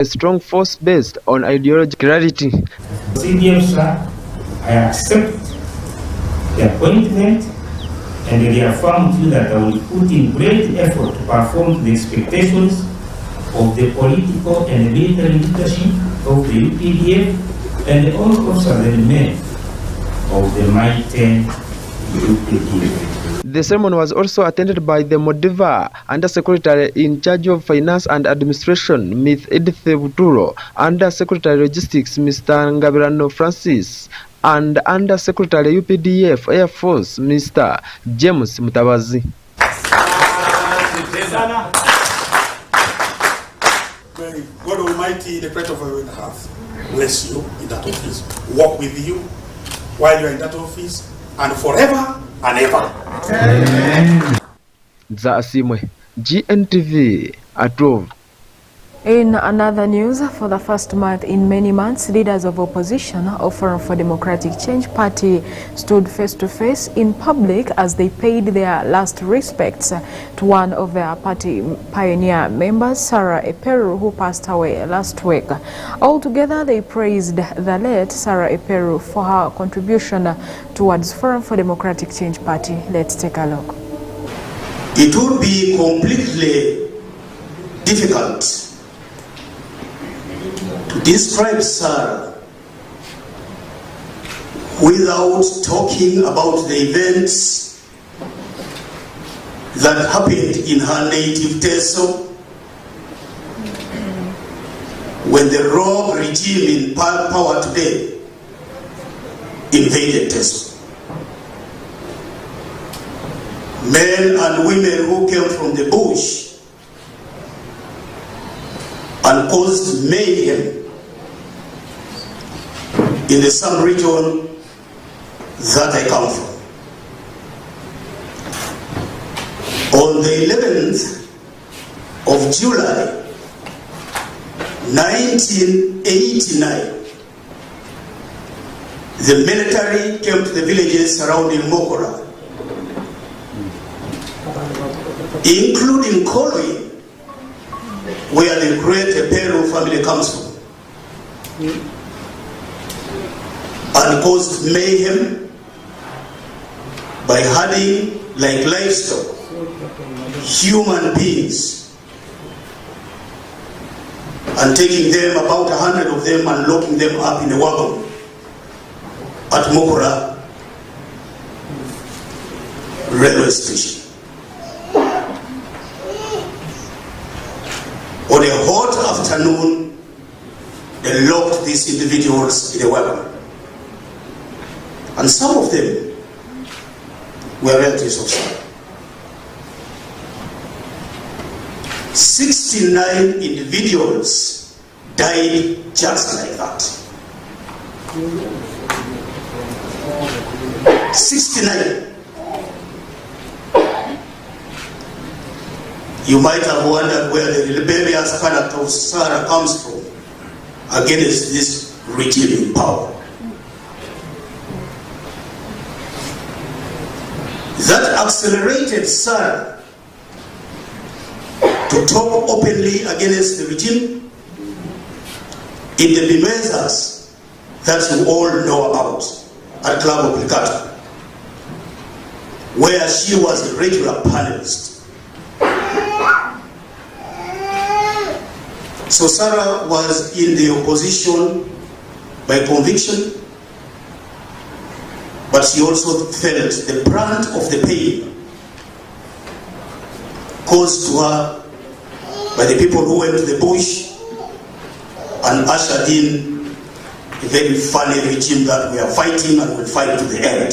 A strong force based on ideological clarity. CDF, sir, I accept the appointment and reaffirm to you that I will put in great effort to perform to the expectations of the political and military leadership of the UPDF and all officers and men of the mighty UPDF. The ceremony was also attended by the Modiva Under Secretary in charge of Finance and Administration, Ms. Edith Buturo, Under Secretary Logistics, Mr. Ngabirano Francis, and Under Secretary UPDF Air Force, Mr. James Mutabazi. May God Almighty, the Creator of heaven and earth, bless you in that office, walk with you while you are in that office, and forever and ever. Amen. Gntv at Gotv. In another news, for the first month in many months, leaders of opposition of Forum for Democratic Change Party stood face to face in public as they paid their last respects to one of their party pioneer members, Sarah Eperu, who passed away last week. Altogether, they praised the late Sarah Eperu for her contribution towards Forum for Democratic Change Party. Let's take a look. It would be completely difficult to describe Sarah without talking about the events that happened in her native Teso when the rogue regime in power today invaded Teso. Men and women who came from the bush and caused mayhem in the same region that I come from. On the 11th of July 1989, the military came to the villages surrounding Mokora, including Koloi, where the great Eperu family comes from, and caused mayhem by herding like livestock human beings and taking them, about 100 of them, and locking them up in a wagon at Mokora railway station. On a hot afternoon, they locked these individuals in a wagon. And some of them were relatives of Sarah. 69 individuals died just like that. 69. You might have wondered where the rebellious character of Sarah comes from against this regime in power. That accelerated Sarah to talk openly against the regime in the measures that you all know about at Club of Gotv, where she was a regular panelist. So Sarah was in the opposition by conviction, but she also felt the brunt of the pain caused to her by the people who went to the bush and ushered in a very funny regime that we are fighting and will fight to the end.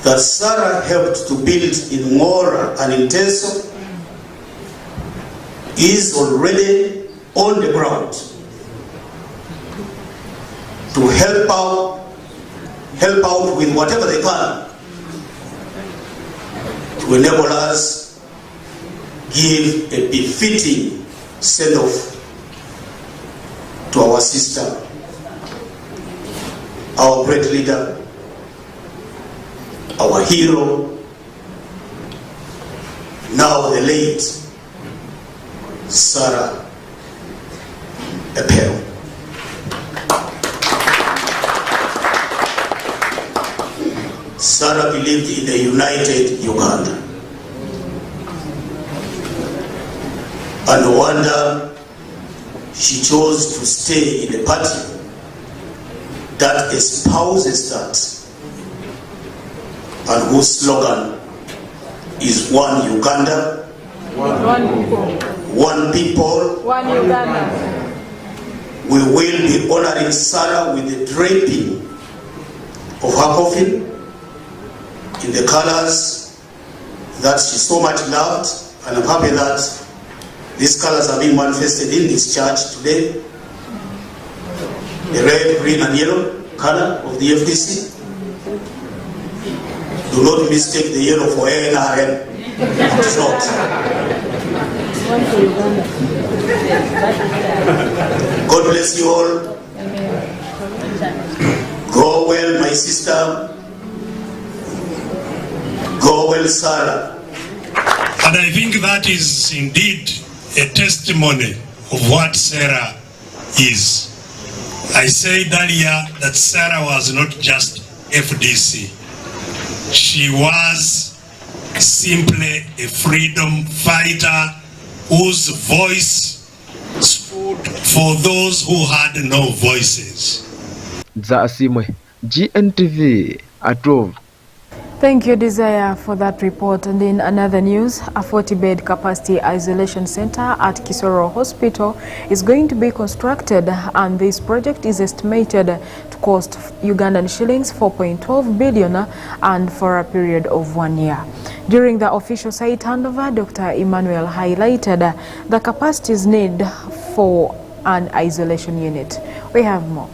That Sarah helped to build in Mora and in Teso is already on the ground to help out with whatever they can to enable us give a befitting send-off to our sister, our great leader, our hero, now the late Sarah a pail. Sarah believed in a united Uganda. And no wonder she chose to stay in a party that espouses that and whose slogan is One Uganda, One people, One Uganda. We will be honoring Sarah with the draping of her coffin in the colors that she so much loved, and I'm happy that these colors are being manifested in this church today. The red, green and yellow color of the FDC. Do not mistake the yellow for NRM. It's not. God bless you all. Go well, my sister. Go well, Sarah. And I think that is indeed a testimony of what Sarah is. I said earlier that Sarah was not just FDC. She was simply a freedom fighter whose voice stood for those who had no voices. Zaasimwe, Gntv at 12. Thank you, Desire, for that report. And in another news, a 40-bed capacity isolation center at Kisoro Hospital is going to be constructed, and this project is estimated to cost Ugandan shillings 4.12 billion and for a period of 1 year. During the official site handover, Dr. Emmanuel highlighted the capacity's need for an isolation unit. We have more.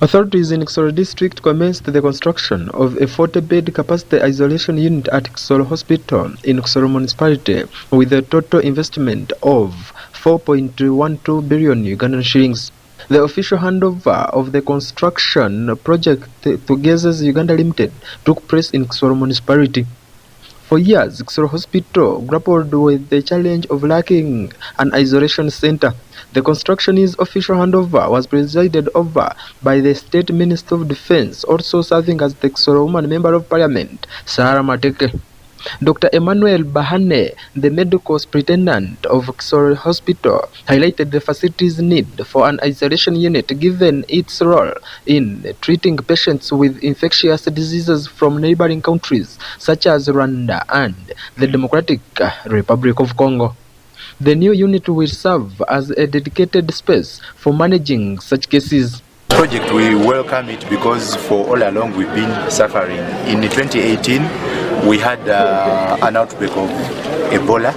Authorities in Kisoro district commenced the construction of a 40-bed capacity isolation unit at Kisoro Hospital in Kisoro municipality with a total investment of 4.12 billion Ugandan shillings. The official handover of the construction project to Gazes Uganda Limited took place in Kisoro municipality. For years, Kisoro Hospital grappled with the challenge of lacking an isolation center. The construction's official handover was presided over by the State Minister of Defense, also serving as the Kisoro Woman Member of Parliament, Sarah Mateke. Dr. Emmanuel Bahane, the medical superintendent of Kisoro Hospital, highlighted the facility's need for an isolation unit given its role in treating patients with infectious diseases from neighboring countries such as Rwanda and the Democratic Republic of Congo. The new unit will serve as a dedicated space for managing such cases. Project, we welcome it because for all along we've been suffering. In 2018, we had an outbreak of Ebola,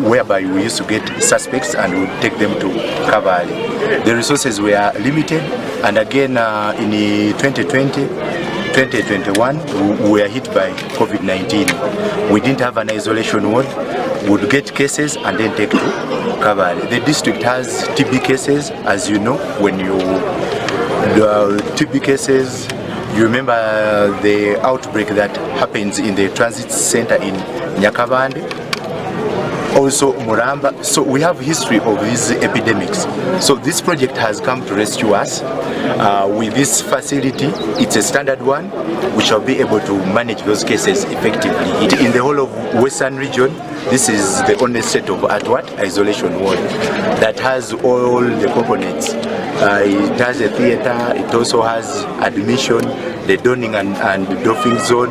whereby we used to get suspects and would take them to Kavali. The resources were limited, and again in 2020, 2021, we were hit by COVID-19. We didn't have an isolation ward. We would get cases and then take to Kavali. The district has TB cases, as you know. When you TB cases, you remember the outbreak that happens in the transit center in Nyakabande, also Muramba. So we have history of these epidemics. So this project has come to rescue us. With this facility, it's a standard one, which shall be able to manage those cases effectively. In the whole of Western region, this is the only set of isolation ward that has all the components. It has a theater, it also has admission, the donning and doffing zone,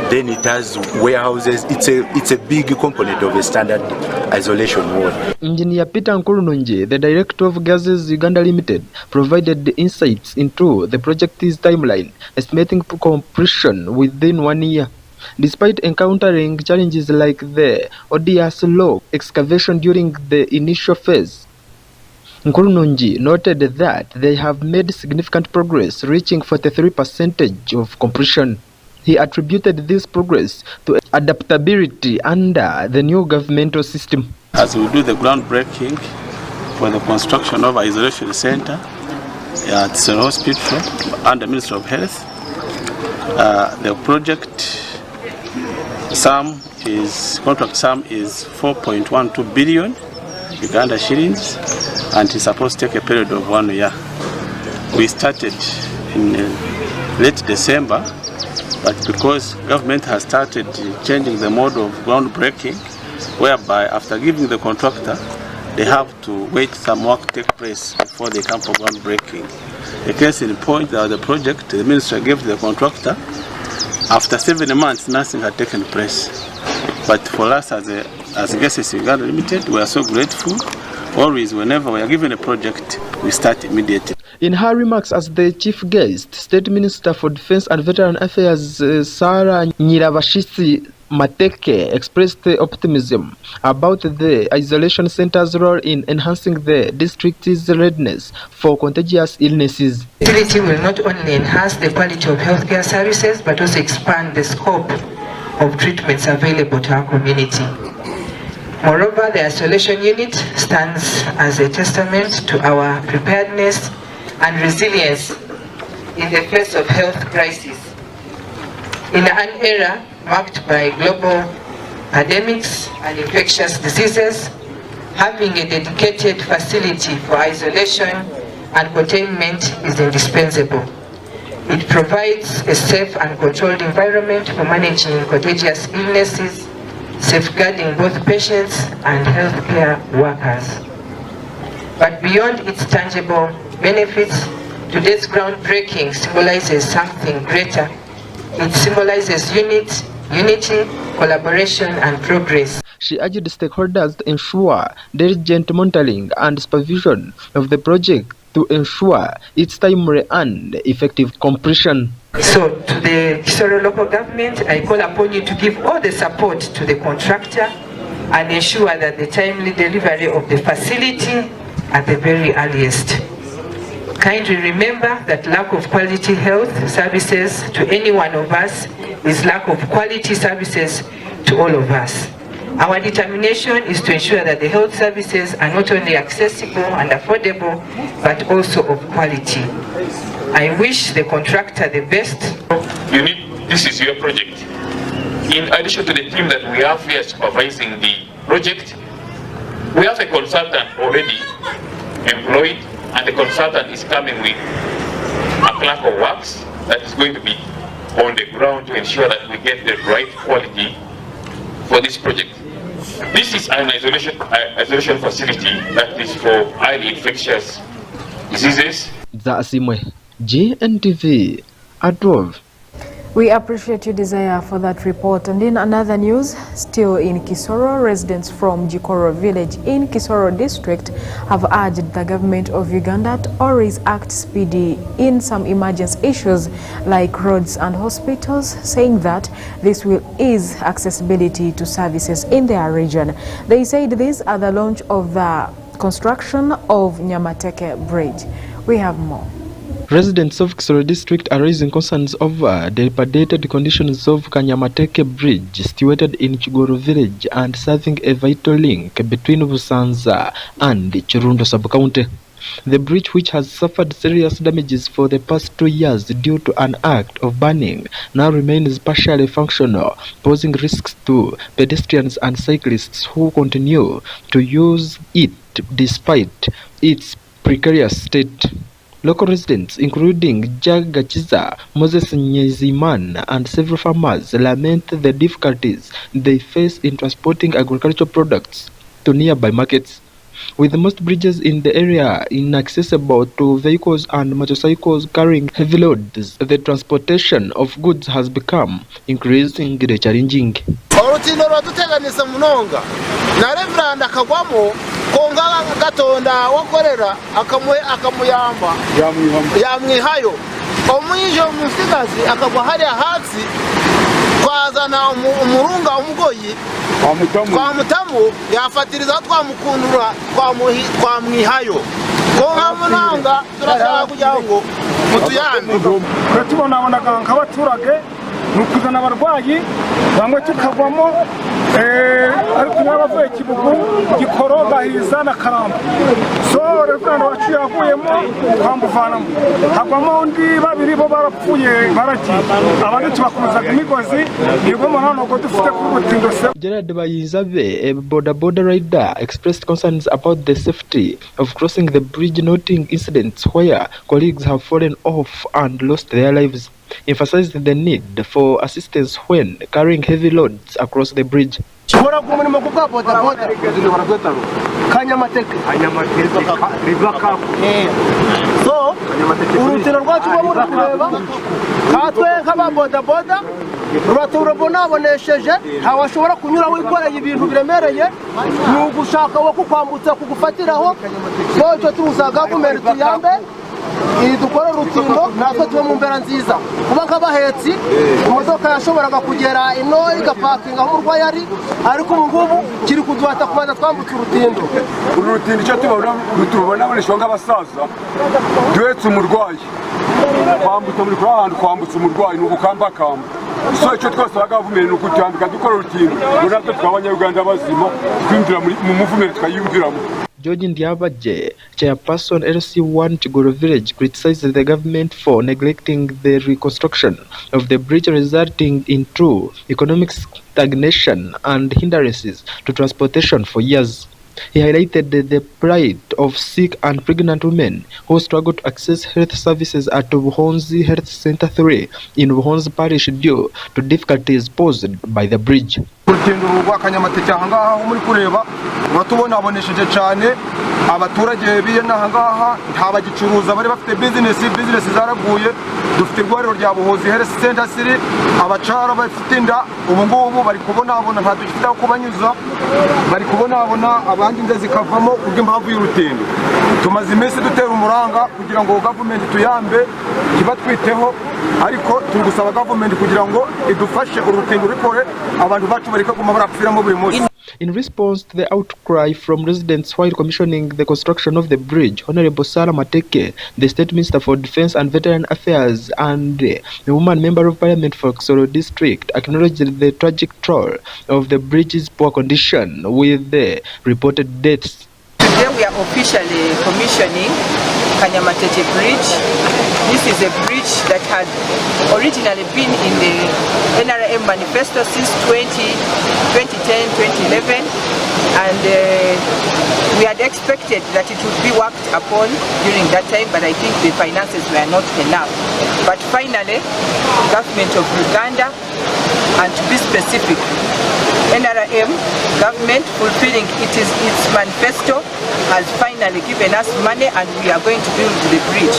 then it has warehouses. It's a big component of a standard isolation ward. Engineer Peter Nkurununji, the director of Gazes Uganda Limited, provided the insights into the project's timeline, estimating completion within 1 year. Despite encountering challenges like the odious low excavation during the initial phase, Nkurununji noted that they have made significant progress, reaching 43% of completion. He attributed this progress to adaptability under the new governmental system. As we do the groundbreaking for the construction of isolation center at Kisoro Hospital under Ministry of Health, the project contract sum is 4.12 billion, Uganda shillings, and it's supposed to take a period of 1 year. We started in late December, but because government has started changing the mode of groundbreaking, whereby after giving the contractor, they have to wait some work take place before they come for groundbreaking. The case in point, the project, the minister gave the contractor. After 7 months, nothing had taken place. But for us as Gotv Uganda Limited, we are so grateful. Always, whenever we are given a project, we start immediately. In her remarks as the chief guest, State Minister for Defense and Veteran Affairs Sarah Nyiravashisi Mateke expressed optimism about the isolation center's role in enhancing the district's readiness for contagious illnesses. The facility will not only enhance the quality of healthcare services but also expand the scope of treatments available to our community. Moreover, the isolation unit stands as a testament to our preparedness and resilience in the face of health crisis. In an era marked by global pandemics and infectious diseases, having a dedicated facility for isolation and containment is indispensable. It provides a safe and controlled environment for managing contagious illnesses, safeguarding both patients and healthcare workers. But beyond its tangible benefits, today's groundbreaking symbolizes something greater. It symbolizes unity, collaboration, and progress. She urged stakeholders to ensure diligent monitoring and supervision of the project to ensure its timely and effective completion. So, to the Kisoro local government, I call upon you to give all the support to the contractor and ensure that the timely delivery of the facility at the very earliest. Kindly remember that lack of quality health services to any one of us is lack of quality services to all of us. Our determination is to ensure that the health services are not only accessible and affordable, but also of quality. I wish the contractor the best. This is your project. In addition to the team that we have here supervising the project, we have a consultant already employed, and the consultant is coming with a clerk of works that is going to be on the ground to ensure that we get the right quality for this project. This is an isolation facility that is for highly infectious diseases. Gntv, Gotv. We appreciate your desire for that report. And in another news, still in Kisoro, residents from Jikoro village in Kisoro district have urged the government of Uganda to always act speedy in some emergency issues like roads and hospitals, saying that this will ease accessibility to services in their region. They said this at the launch of the construction of Nyamateke Bridge. We have more. Residents of Kisoro district are raising concerns over the dilapidated conditions of Kanyamateke Bridge, situated in Chigoro village and serving a vital link between Busanza and Chirundo sub-county. The bridge, which has suffered serious damages for the past 2 years due to an act of burning, now remains partially functional, posing risks to pedestrians and cyclists who continue to use it despite its precarious state. Local residents, including Jagachiza, Moses Nyeziman, and several farmers, lament the difficulties they face in transporting agricultural products to nearby markets. With most bridges in the area inaccessible to vehicles and motorcycles carrying heavy loads, the transportation of goods has become increasingly challenging. Konga gatonda wakorera akamuyamba yamwihayo omwijo musigazi akagwa hari hasi kwazana umurunga umugoyi kwa mutamu yafatiriza twamukundura kwa mwihayo konga munanga turashaka kugira ngo mutuyane tubona nk'abaturage nukuzana abarwayi bamwe tukagwamo ariko n'abavuye Kibugu Gikoroga hizana Karamba so reverend wacu yavuyemo kwamuvanamo hagwamo undi babiri bo barapfuye baragiye abandi tubakomezaga imigozi yego mwana ngo dufite ku Rutindo se. Gerard Bayinzabe, a border rider, expressed concerns about the safety of crossing the bridge, noting incidents where colleagues have fallen off and lost their lives, emphasized the need for assistance when carrying heavy loads across the bridge. Chora kumurimo kuka boda Kanyamateke rivaka so urutiro rwacu rwo muri kureba katwe nk'aba boda rurabonesheje ntawashobora kunyura wikoreye ibintu biremereye ni ugushaka wo kukwambutsa kugufatiraho so cyo tuza gavumenti tuyambe dukora Rutindo natwe tuwe mu mbera nziza kuba nk'abahetsi imodoka yashoboraga kugera ino igapakinga aho umurwayi ari ariko ubu ngubu kiri kuduhata kubanza twambutse Rutindo icyo tubona bonesha nk'abasaza duhetse umurwayi kwambutsa muri kuri ahantu kwambutsa umurwayi ni ugukambakamba so icyo twese bagavumenti ni ukutambika dukora Rutindo ngo natwe tw'abanyarwanda bazima twinjira mu muvumenti twayumviramo. George Ndiabaje, chairperson LC1 Chigoro Village, criticized the government for neglecting the reconstruction of the bridge, resulting in true economic stagnation and hindrances to transportation for years. He highlighted the plight of sick and pregnant women who struggle to access health services at Buhonzi Health Center 3 in Buhonzi Parish due to difficulties posed by the bridge. Urugendo rwa Kanyamateke ahangaha muri kureba uratubona abonesheje cyane abaturage biye nahangaha ntabagicuruza bari bafite business zaraguye dufite rwariro rya Buhonzi Health Center 3 abacara bafite inda ubu ngubu bari kubona nta dufite kubanyuza bari kubona abandi inda zikavamo ubw'impamvu y'Urutindo tumaze iminsi dutera umuranga kugira ngo government tuyambe kibatwiteho ariko turi gusaba government kugira ngo idufashe Urutindo rikore abantu bacu bareka kuma barapfiramo buri munsi. In response to the outcry from residents while commissioning the construction of the bridge, Honorable Sarah Mateke, the State Minister for Defense and Veteran Affairs and the woman member of Parliament for Kisoro District, acknowledged the tragic toll of the bridge's poor condition with the reported deaths. Today we are officially commissioning Kanyamateke Bridge. This is a bridge that had originally been in the NRM manifesto since 2010-2011, and we had expected that it would be worked upon during that time, but I think the finances were not enough. But finally, government of Uganda, and to be specific, NRM government fulfilling its manifesto has finally given us money, and we are going to build the bridge.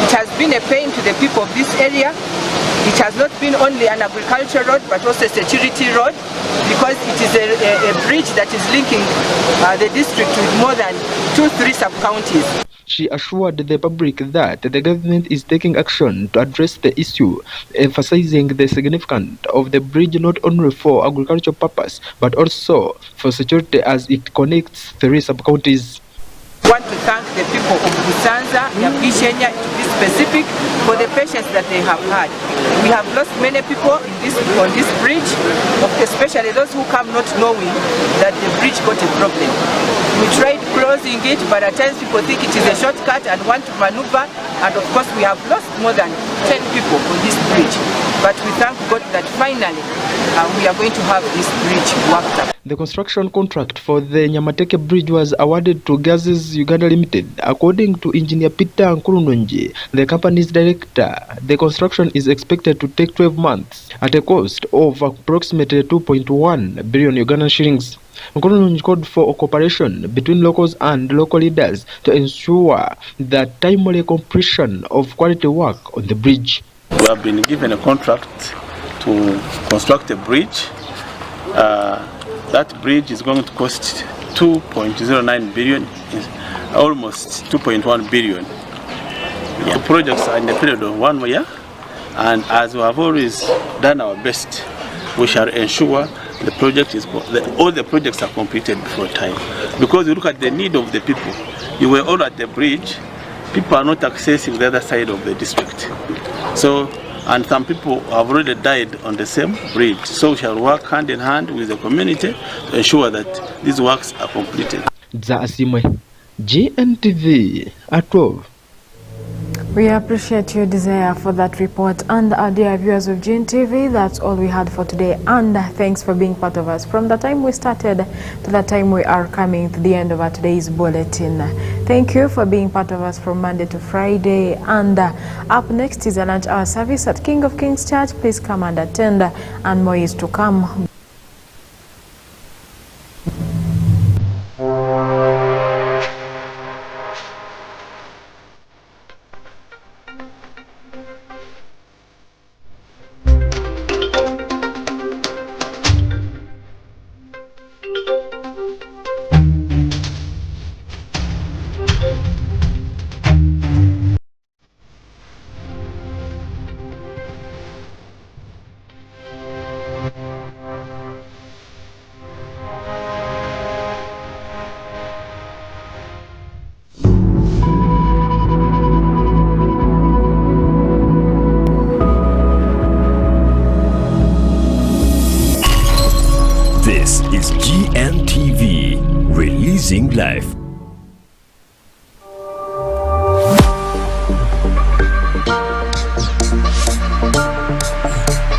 It has been a pain to the people of this area. It has not been only an agricultural road but also a security road, because it is a bridge that is linking the district with more than 2-3 sub-counties. She assured the public that the government is taking action to address the issue, emphasizing the significance of the bridge not only for agricultural purpose but also for security as it connects 3 sub-counties. I want to thank the people of Busanza, Nyabishenya, to be specific, for the patience that they have had. We have lost many people on this bridge, especially those who come not knowing that the bridge got a problem. We tried closing it, but at times people think it is a shortcut and want to maneuver, and of course we have lost more than 10 people on this bridge. But we thank God that finally we are going to have this bridge worked up. The construction contract for the Nyamateke Bridge was awarded to Gazes Uganda Limited. According to Engineer Peter Nkurunonji, the company's director, the construction is expected to take 12 months at a cost of approximately 2.1 billion Ugandan shillings. Nkurunonji called for cooperation between locals and local leaders to ensure the timely completion of quality work on the bridge. We have been given a contract to construct a bridge. That bridge is going to cost 2.09 billion, almost 2.1 billion. The projects are in the period of 1 year, and as we have always done our best, we shall ensure the project is all the projects are completed before time. Because you look at the need of the people. You were all at the bridge. People are not accessing the other side of the district. So and some people have already died on the same bridge. So we shall work hand in hand with the community to ensure that these works are completed. GNTV at 12. We appreciate your desire for that report, and our dear viewers of Gntv, that's all we had for today, and thanks for being part of us from the time we started to the time we are coming to the end of our today's bulletin. Thank you for being part of us from Monday to Friday, and up next is a lunch hour service at King of Kings Church. Please come and attend, and more is to come. This is GNTV, releasing life.